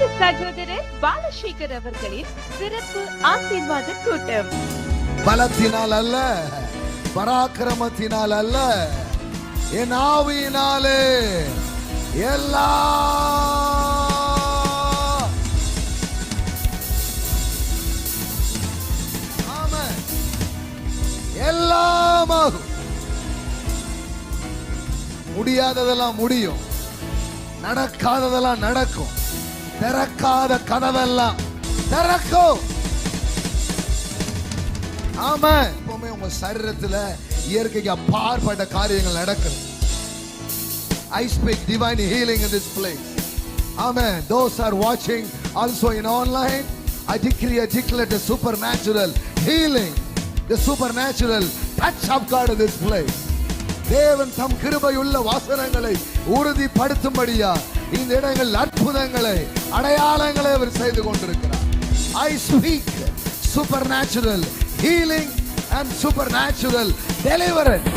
அன்பு சகோதரர் பாலசேகர் அவர்களின் சிறப்பு ஆசீர்வாத கூட்டம். பலத்தினால் அல்ல, பராக்கிரமத்தினால் அல்ல, என் ஆவியினாலே எல்லா எல்லாமாகும். முடியாததெல்லாம் முடியும், நடக்காததெல்லாம் நடக்கும், திறக்காத கதவெல்லாம் திறக்கும். ஆமா, எப்பவுமே உங்க சரீரத்துல இயற்கைக்கு அப்பாற்பட்ட காரியங்கள் நடக்குது. I speak divine healing in this place. Amen. Those are watching also in online, I decree, I declare the supernatural healing, the supernatural touch of God in this place. தேவன் தம் கிருபையுள்ள வாசனங்களை உறுதிப்படுத்தும்படியா இந்த இடங்கள் அற்புதங்களை அடையாளங்களை அவர் செய்து கொண்டிருக்கிறார். I speak supernatural healing and supernatural deliverance.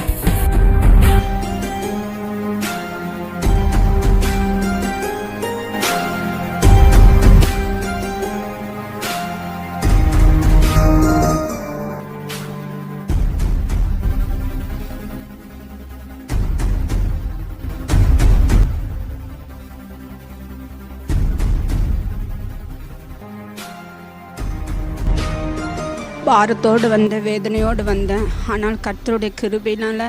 பாரத்தோடு வந்தேன், வேதனையோடு வந்தேன். ஆனால் கர்த்தருடைய கிருபையினால்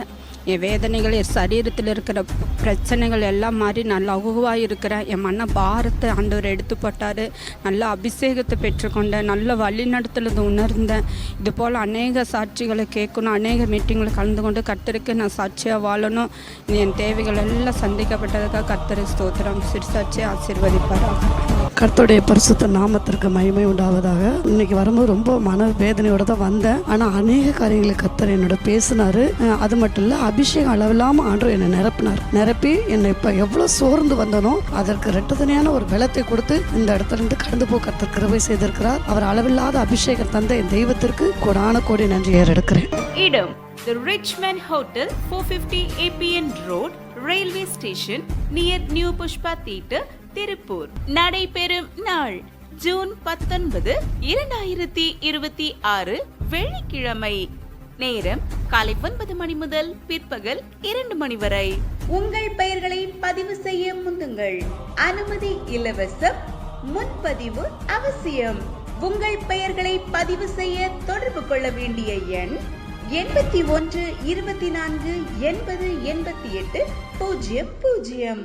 என் வேதனைகள், என் சரீரத்தில் இருக்கிற பிரச்சனைகள் எல்லாம் மாறி நல்ல அகுவாக இருக்கிறேன். என் மன பாரத்தை ஆண்டவர் எடுத்து போட்டார். நல்ல அபிஷேகத்தை பெற்றுக்கொண்டேன், நல்ல வழி நடத்துறது உணர்ந்தேன். இது போல் அநேக சாட்சிகளை கேட்கணும், அநேக மீட்டிங்களை கலந்து கொண்டு கர்த்தருக்கு நான் சாட்சியாக வாழணும். என் தேவைகள் எல்லாம் சந்திக்கப்பட்டதுக்காக கர்த்தரை ஸ்தோத்திரம். சிறுசாட்சியை ஆசீர்வதிப்பாராக. கர்த்தருடைய பரிசுத்த நாமத்திற்கு மகிமை உண்டாவதாக. இன்னைக்கு வரும்போது ரொம்ப மன வேதனையோட தான் வந்தேன். ஆனால் அநேக காரியங்களை கர்த்தர் என்னோட பேசினாரு. அது மட்டும் இல்லை, அபிஷேகம் அளவில்லாமல் ஆண்டவர் என்னை நிரப்பி என்னை இப்போ எவ்வளோ சோர்ந்து வந்தனோ அதற்கு ரெட்டத்தனையான ஒரு பலத்தை கொடுத்து இந்த இடத்துல இருந்து கடந்து போக கர்த்தர் கிருபை செய்திருக்கிறார். அவர் அளவில்லாத அபிஷேகம் தந்த என் தெய்வத்திற்கு கோடான கோடி நன்றி ஏறெடுக்கிறேன். இடம் The Richmond Hotel, 450 APN Road, Railway Station, near New Pushpa Theatre, Tiruppur. நடைபெறும் நாள் ஜூன் 19, 2026 வெள்ளிக்கிழமை. நேரம் காலை 9 மணி முதல் பிற்பகல் 2 மணி வரை. உங்கள் பெயர்களை பதிவு செய்ய முந்துங்கள். அனுமதி இலவசம், முன்பதிவு அவசியம். உங்கள் பெயர்களை பதிவு செய்ய தொடர்பு கொள்ள வேண்டிய எண் 81 24 80 88 00.